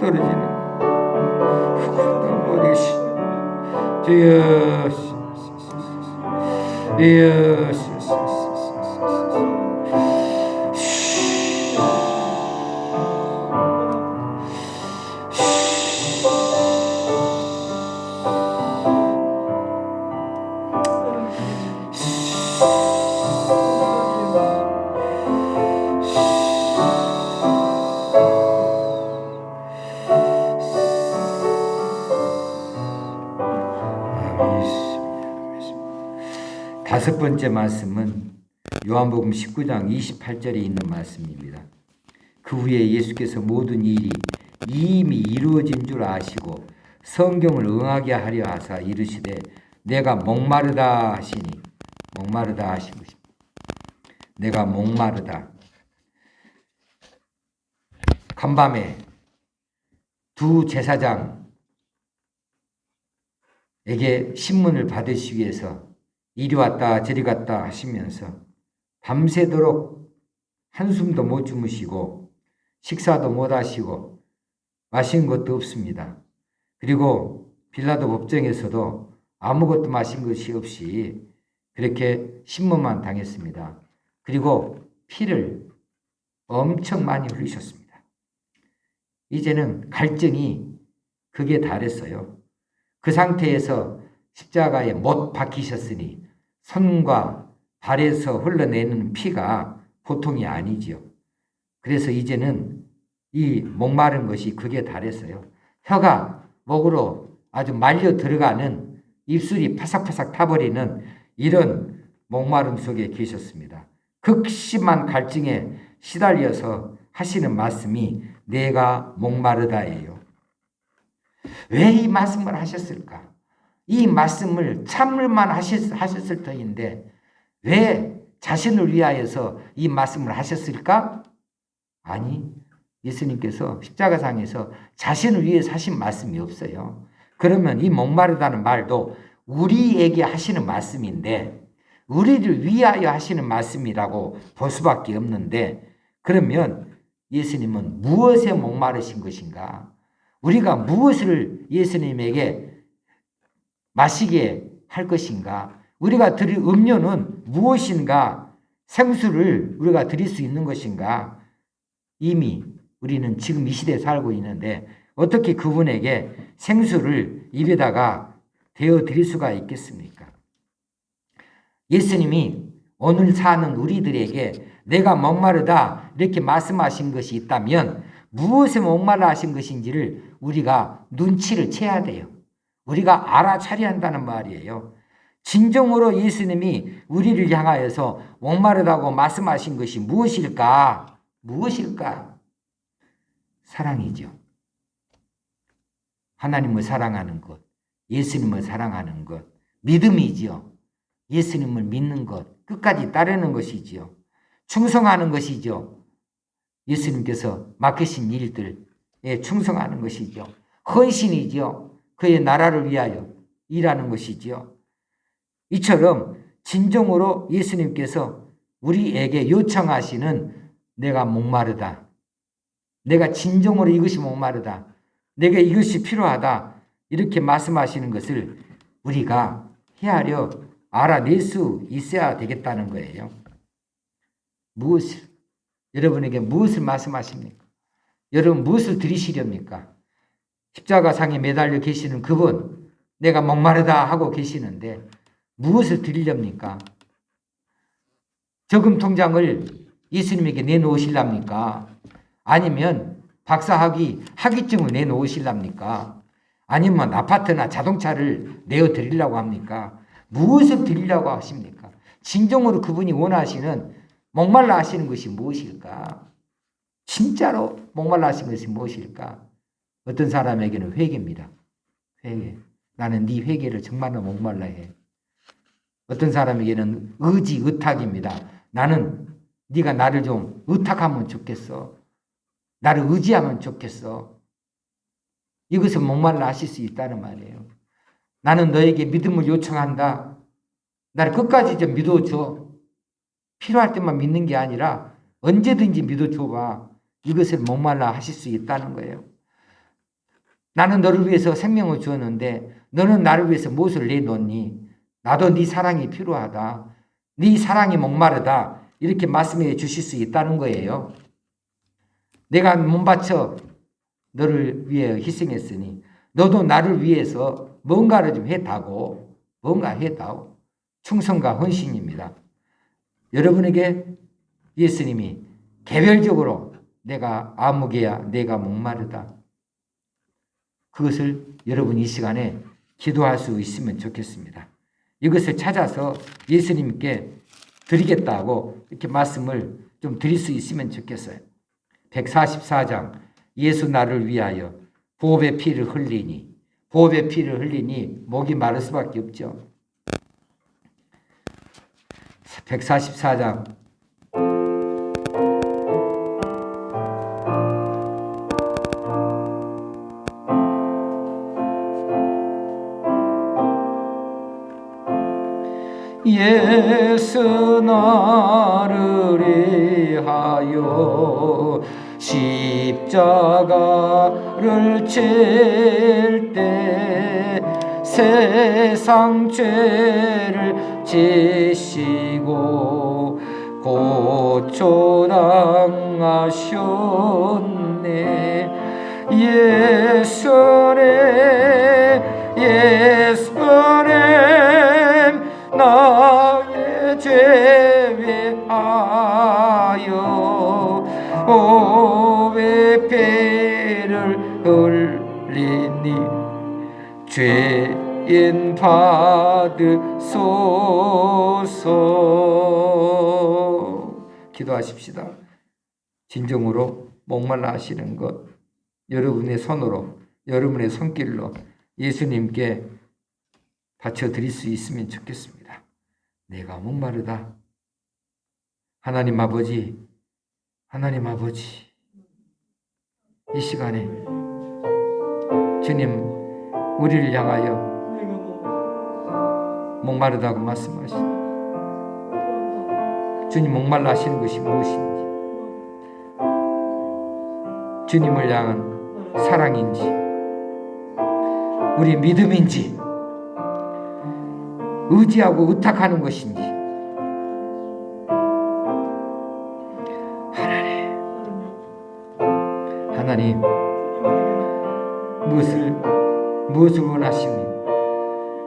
떨어지는 못 계시네. 주여 다섯 번째 말씀은 요한복음 19장 28절에 있는 말씀입니다. 그 후에 예수께서 모든 일이 이미 이루어진 줄 아시고 성경을 응하게 하려 하사 이르시되 내가 목마르다 하시니, 목마르다 하신 것입니다. 내가 목마르다. 간밤에 두 제사장에게 신문을 받으시기 위해서 이리 왔다 저리 갔다 하시면서 밤새도록 한숨도 못 주무시고 식사도 못 하시고 마신 것도 없습니다. 그리고 빌라도 법정에서도 아무것도 마신 것이 없이 그렇게 신문만 당했습니다. 그리고 피를 엄청 많이 흘리셨습니다. 이제는 갈증이 극에 달했어요. 그 상태에서 십자가에 못 박히셨으니 손과 발에서 흘러내는 피가 보통이 아니지요. 그래서 이제는 이 목마른 것이 극에 달했어요. 혀가 목으로 아주 말려 들어가는, 입술이 파삭파삭 타버리는 이런 목마름 속에 계셨습니다. 극심한 갈증에 시달려서 하시는 말씀이 내가 목마르다예요. 왜 이 말씀을 하셨을까? 이 말씀을 참을만 하셨을 터인데 왜 자신을 위하여서 이 말씀을 하셨을까? 아니, 예수님께서 십자가상에서 자신을 위해서 하신 말씀이 없어요. 그러면 이 목마르다는 말도 우리에게 하시는 말씀인데, 우리를 위하여 하시는 말씀이라고 볼 수밖에 없는데, 그러면 예수님은 무엇에 목마르신 것인가? 우리가 무엇을 예수님에게 마시게 할 것인가? 우리가 드릴 음료는 무엇인가? 생수를 우리가 드릴 수 있는 것인가? 이미 우리는 지금 이 시대에 살고 있는데 어떻게 그분에게 생수를 입에다가 대어 드릴 수가 있겠습니까? 예수님이 오늘 사는 우리들에게 내가 목마르다 이렇게 말씀하신 것이 있다면 무엇에 목말라 하신 것인지를 우리가 눈치를 채야 돼요. 우리가 알아차려야 한다는 말이에요. 진정으로 예수님이 우리를 향하여서 목마르다고 말씀하신 것이 무엇일까? 무엇일까? 사랑이죠. 하나님을 사랑하는 것, 예수님을 사랑하는 것, 믿음이지요. 예수님을 믿는 것, 끝까지 따르는 것이지요. 충성하는 것이죠. 예수님께서 맡기신 일들에 충성하는 것이죠. 헌신이죠. 그의 나라를 위하여 일하는 것이지요. 이처럼 진정으로 예수님께서 우리에게 요청하시는 내가 목마르다. 내가 진정으로 이것이 목마르다. 내가 이것이 필요하다. 이렇게 말씀하시는 것을 우리가 헤아려 알아낼 수 있어야 되겠다는 거예요. 무엇을, 여러분에게 무엇을 말씀하십니까? 여러분 무엇을 드리시렵니까? 십자가상에 매달려 계시는 그분, 내가 목마르다 하고 계시는데 무엇을 드리렵니까? 저금 통장을 예수님에게 내놓으실랍니까? 아니면 학위증을 내놓으실랍니까? 아니면 아파트나 자동차를 내어드리려고 합니까? 무엇을 드리려고 하십니까? 진정으로 그분이 원하시는 목말라 하시는 것이 무엇일까? 진짜로 목말라 하시는 것이 무엇일까? 어떤 사람에게는 회개입니다. 회개. 나는 네 회개를 정말로 목말라 해. 어떤 사람에게는 의탁입니다. 나는 네가 나를 좀 의탁하면 좋겠어. 나를 의지하면 좋겠어. 이것을 목말라 하실 수 있다는 말이에요. 나는 너에게 믿음을 요청한다. 나를 끝까지 좀 믿어줘. 필요할 때만 믿는 게 아니라 언제든지 믿어줘봐. 이것을 목말라 하실 수 있다는 거예요. 나는 너를 위해서 생명을 주었는데 너는 나를 위해서 무엇을 내놓니? 나도 네 사랑이 필요하다. 네 사랑이 목마르다. 이렇게 말씀해 주실 수 있다는 거예요. 내가 몸바쳐 너를 위해 희생했으니 너도 나를 위해서 뭔가를 좀 해다오. 뭔가 해다오. 충성과 헌신입니다. 여러분에게 예수님이 개별적으로 내가 아무개야 내가 목마르다. 그것을 여러분 이 시간에 기도할 수 있으면 좋겠습니다. 이것을 찾아서 예수님께 드리겠다고 이렇게 말씀을 좀 드릴 수 있으면 좋겠어요. 144장 예수 나를 위하여 보혈의 피를 흘리니 보혈의 피를 흘리니 목이 마를 수밖에 없죠. 144장 예수 나를 위하여 십자가를 질 때 세상 죄를 지시고 고초당하셨네. 예수네 예수네 제외하여 왜 배를 흘리니 죄인 받으소서. 기도하십시다. 진정으로 목말라 하시는 것 여러분의 손으로, 여러분의 손길로 예수님께 바쳐드릴 수 있으면 좋겠습니다. 내가 목마르다. 하나님 아버지, 하나님 아버지, 이 시간에 주님 우리를 향하여 목마르다고 말씀하시니 주님 목말라 하시는 것이 무엇인지, 주님을 향한 사랑인지, 우리 믿음인지, 의지하고 의탁하는 것인지, 하나님 무엇을 원하십니까?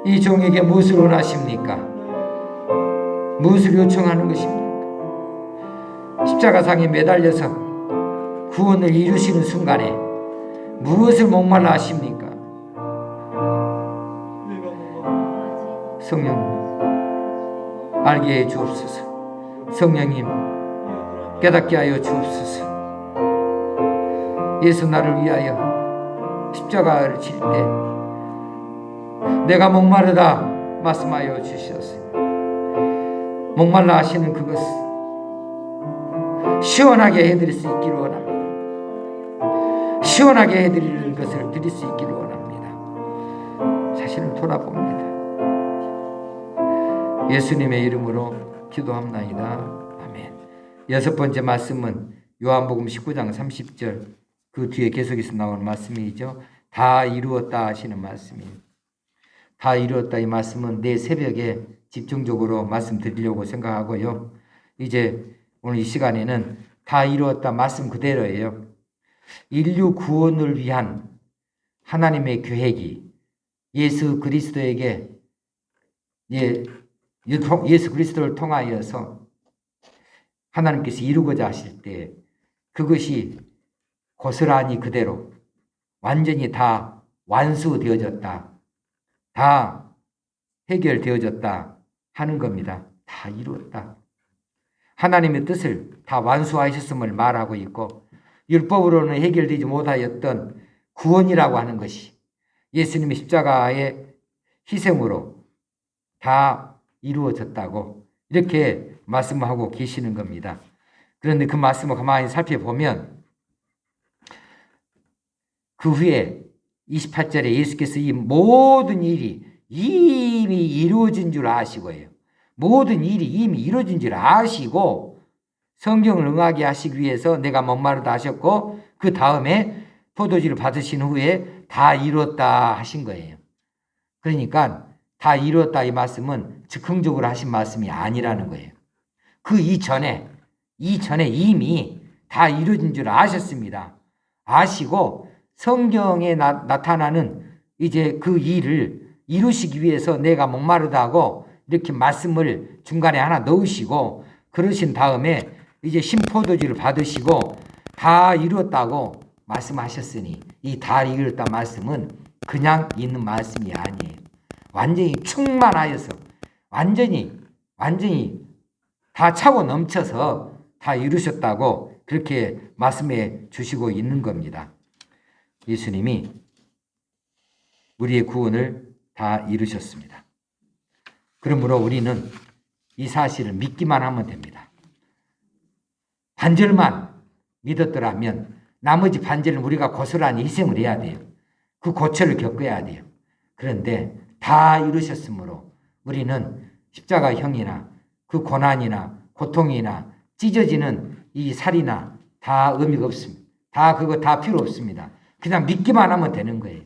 이 종에게 무엇을 원하십니까? 무엇을 요청하는 것입니까? 십자가상에 매달려서 구원을 이루시는 순간에 무엇을 목말라 하십니까? 성령 알게 해 주옵소서. 성령님 깨닫게 하여 주옵소서. 예수 나를 위하여 십자가를 칠 때 내가 목마르다 말씀하여 주셨습니다. 목말라 하시는 그것 시원하게 해드릴 수 있기를 원합니다. 시원하게 해드리는 것을 드릴 수 있기를 원합니다. 자신을 돌아봅니다. 예수님의 이름으로 기도합나이다. 아멘. 여섯 번째 말씀은 요한복음 19장 30절 그 뒤에 계속해서 나오는 말씀이죠. 다 이루었다 하시는 말씀이에요. 다 이루었다 이 말씀은 내일 새벽에 집중적으로 말씀드리려고 생각하고요. 이제 오늘 이 시간에는 다 이루었다 말씀 그대로예요. 인류 구원을 위한 하나님의 계획이 예수 그리스도에게 예수 그리스도를 통하여서 하나님께서 이루고자 하실 때 그것이 고스란히 그대로 완전히 다 완수되어졌다. 다 해결되어졌다 하는 겁니다. 다 이루었다. 하나님의 뜻을 다 완수하셨음을 말하고 있고 율법으로는 해결되지 못하였던 구원이라고 하는 것이 예수님의 십자가의 희생으로 다 이루어졌다고 이렇게 말씀하고 계시는 겁니다. 그런데 그 말씀을 가만히 살펴보면 그 후에 28절에 예수께서 이 모든 일이 이미 이루어진 줄 아시고요. 모든 일이 이미 이루어진 줄 아시고 성경을 응하게 하시기 위해서 내가 목마르다 하셨고 그 다음에 포도주를 받으신 후에 다 이루었다 하신 거예요. 그러니까 다 이루었다 이 말씀은 즉흥적으로 하신 말씀이 아니라는 거예요. 그 이전에 이미 다 이루어진 줄 아셨습니다. 아시고 성경에 나타나는 이제 그 일을 이루시기 위해서 내가 목마르다고 이렇게 말씀을 중간에 하나 넣으시고 그러신 다음에 이제 신포도주를 받으시고 다 이루었다고 말씀하셨으니 이 다 이루었다 말씀은 그냥 있는 말씀이 아니에요. 완전히 충만하여서 완전히 다 차고 넘쳐서 다 이루셨다고 그렇게 말씀해 주시고 있는 겁니다. 예수님이 우리의 구원을 다 이루셨습니다. 그러므로 우리는 이 사실을 믿기만 하면 됩니다. 반절만 믿었더라면 나머지 반절은 우리가 고스란히 희생을 해야 돼요. 그 고초를 겪어야 돼요. 그런데 다 이루셨으므로 우리는 십자가형이나 그 고난이나 고통이나 찢어지는 이 살이나 다 의미가 없습니다. 그거 다 필요 없습니다. 그냥 믿기만 하면 되는 거예요.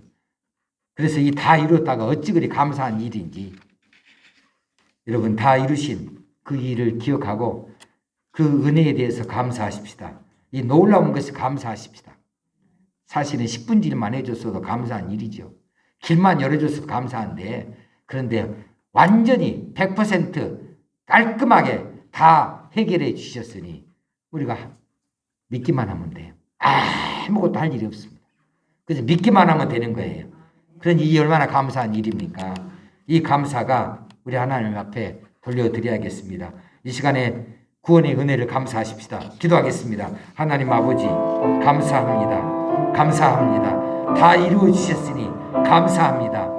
그래서 이 다 이뤘다가 어찌 그리 감사한 일인지 여러분 다 이루신 그 일을 기억하고 그 은혜에 대해서 감사하십시다. 이 놀라운 것이 감사하십시다. 사실은 10분질만 해줬어도 감사한 일이죠. 길만 열어줬어도 감사한데 그런데 완전히 100% 깔끔하게 다 해결해 주셨으니 우리가 믿기만 하면 돼요. 아무것도 할 일이 없습니다. 그래서 믿기만 하면 되는 거예요. 그러니 이 얼마나 감사한 일입니까? 이 감사가 우리 하나님 앞에 돌려드려야겠습니다. 이 시간에 구원의 은혜를 감사하십시다. 기도하겠습니다. 하나님 아버지 감사합니다. 감사합니다. 다 이루어 주셨으니 감사합니다.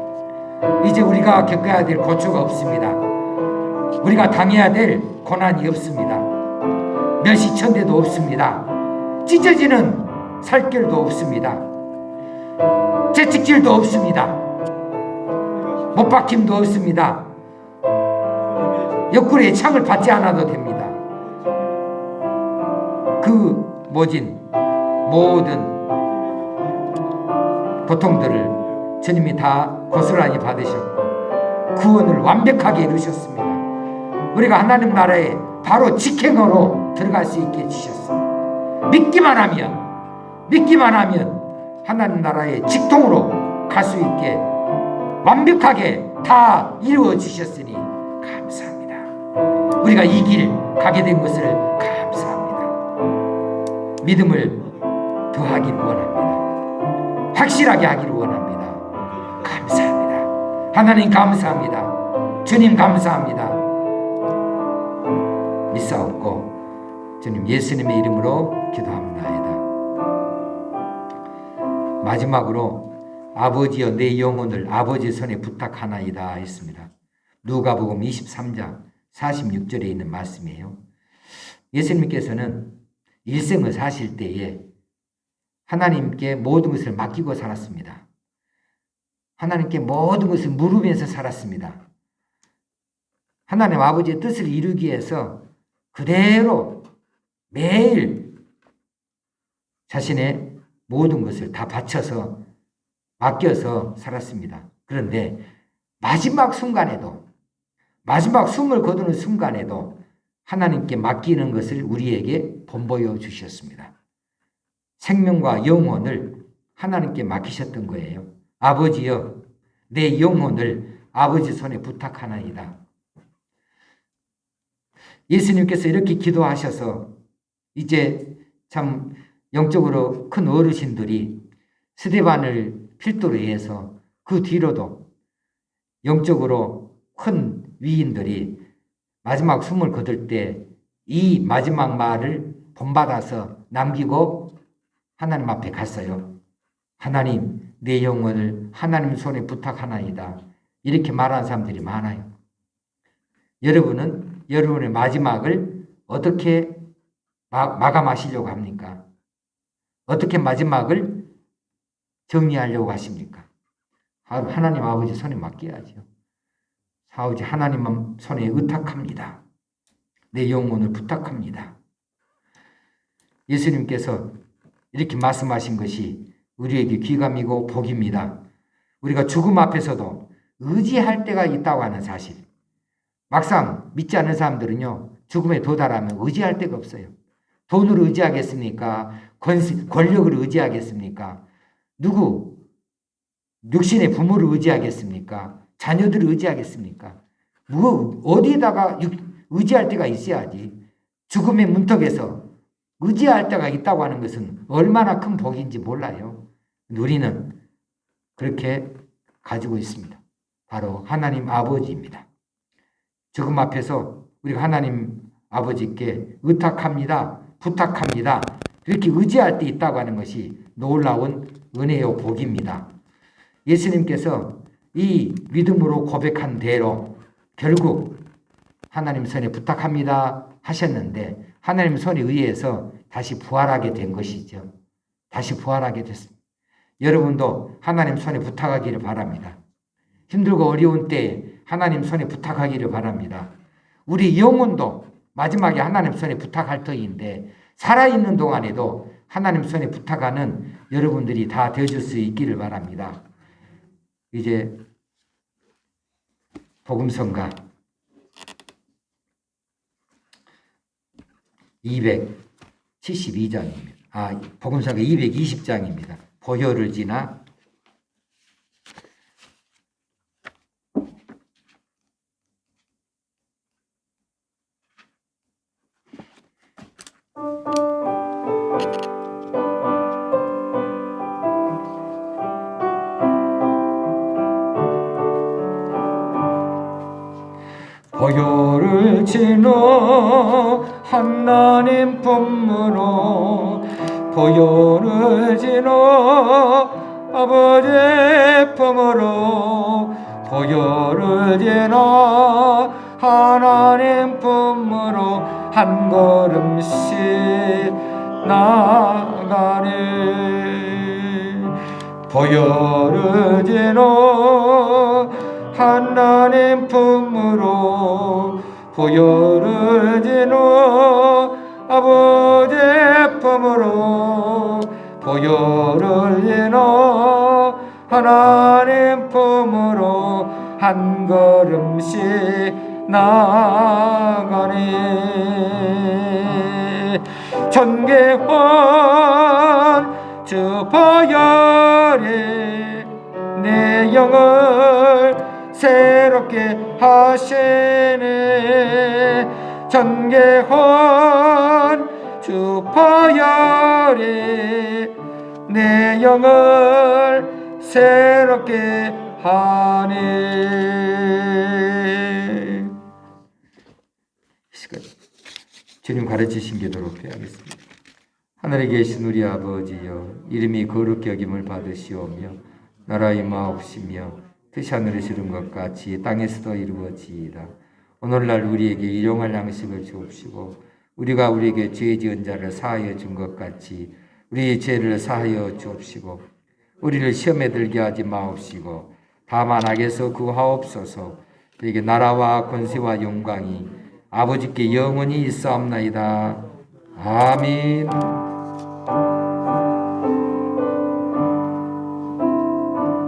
이제 우리가 겪어야 될 고초가 없습니다. 우리가 당해야 될 고난이 없습니다. 멸시천대도 없습니다. 찢어지는 살결도 없습니다. 채찍질도 없습니다. 못박힘도 없습니다. 옆구리에 창을 받지 않아도 됩니다. 그 모진 모든 고통들을 주님이 다 고스란히 받으셨고 구원을 완벽하게 이루셨습니다. 우리가 하나님 나라에 바로 직행으로 들어갈 수 있게 해주셨습니다. 믿기만 하면 하나님 나라의 직통으로 갈 수 있게 완벽하게 다 이루어 주셨으니 감사합니다. 우리가 이 길 가게 된 것을 감사합니다. 믿음을 더하길 원합니다. 확실하게 하기를 원합니다. 감사합니다. 하나님 감사합니다. 주님 감사합니다. 믿사옵고 주님 예수님의 이름으로 기도합니다. 마지막으로 아버지여 내 영혼을 아버지 손에 부탁하나이다 했습니다. 누가복음 23장 46절에 있는 말씀이에요. 예수님께서는 일생을 사실 때에 하나님께 모든 것을 맡기고 살았습니다. 하나님께 모든 것을 물으면서 살았습니다. 하나님 아버지의 뜻을 이루기 위해서 그대로 매일 자신의 모든 것을 다 바쳐서 맡겨서 살았습니다. 그런데 마지막 순간에도 마지막 숨을 거두는 순간에도 하나님께 맡기는 것을 우리에게 본보여 주셨습니다. 생명과 영혼을 하나님께 맡기셨던 거예요. 아버지여 내 영혼을 아버지 손에 부탁하나이다. 예수님께서 이렇게 기도하셔서 이제 참 영적으로 큰 어르신들이 스데반을 필두로 해서 그 뒤로도 영적으로 큰 위인들이 마지막 숨을 거둘 때 이 마지막 말을 본받아서 남기고 하나님 앞에 갔어요. 하나님 내 영혼을 하나님 손에 부탁하나이다. 이렇게 말하는 사람들이 많아요. 여러분은 여러분의 마지막을 어떻게 마감하시려고 합니까? 어떻게 마지막을 정리하려고 하십니까? 하나님 아버지 손에 맡겨야죠. 아버지 하나님 손에 의탁합니다. 내 영혼을 부탁합니다. 예수님께서 이렇게 말씀하신 것이 우리에게 귀감이고 복입니다. 우리가 죽음 앞에서도 의지할 때가 있다고 하는 사실. 막상 믿지 않는 사람들은요, 죽음에 도달하면 의지할 데가 없어요. 돈을 의지하겠습니까? 권력을 의지하겠습니까? 누구? 육신의 부모를 의지하겠습니까? 자녀들을 의지하겠습니까? 어디에다가 의지할 데가 있어야지. 죽음의 문턱에서 의지할 데가 있다고 하는 것은 얼마나 큰 복인지 몰라요. 우리는 그렇게 가지고 있습니다. 바로 하나님 아버지입니다. 죽음 앞에서 우리가 하나님 아버지께 의탁합니다. 부탁합니다. 이렇게 의지할 때 있다고 하는 것이 놀라운 은혜요 복입니다. 예수님께서 이 믿음으로 고백한 대로 결국 하나님 손에 부탁합니다 하셨는데 하나님 손에 의해서 다시 부활하게 된 것이죠. 다시 부활하게 됐습니다. 여러분도 하나님 손에 부탁하기를 바랍니다. 힘들고 어려운 때에 하나님 손에 부탁하기를 바랍니다. 우리 영혼도 마지막에 하나님 손에 부탁할 터인데 살아있는 동안에도 하나님 손에 부탁하는 여러분들이 다 되어줄 수 있기를 바랍니다. 이제 복음성가 272장입니다. 복음성가 220장입니다. 보혈을 지나 주시는 하나님 품으로 보혈을 지는 아버지의 품으로 보혈을 지는 하나님 품으로 한 걸음씩 나가리. 보혈을 지는 하나님 품으로 보혈을 지는 아버지의 품으로 보혈을 지는 하나님 품으로 한 걸음씩 나가니. 존귀한 주 보혈이 내 영을 새롭게 하시네. 존귀한 주 보혈이 내 영을 새롭게 하네. 주님 가르치신 기도로 표하겠습니다. 하늘에 계신 우리 아버지여, 이름이 거룩히 여김을 받으시오며 나라 임하옵시며 뜻이 하늘에서 이룬 것 같이 땅에서도 이루어지이다. 오늘날 우리에게 일용할 양식을 주옵시고 우리가 우리에게 죄 지은 자를 사하여 준 것 같이 우리의 죄를 사하여 주옵시고 우리를 시험에 들게 하지 마옵시고 다만 악에서 구하옵소서. 우리에게 나라와 권세와 영광이 아버지께 영원히 있사옵나이다. 아멘.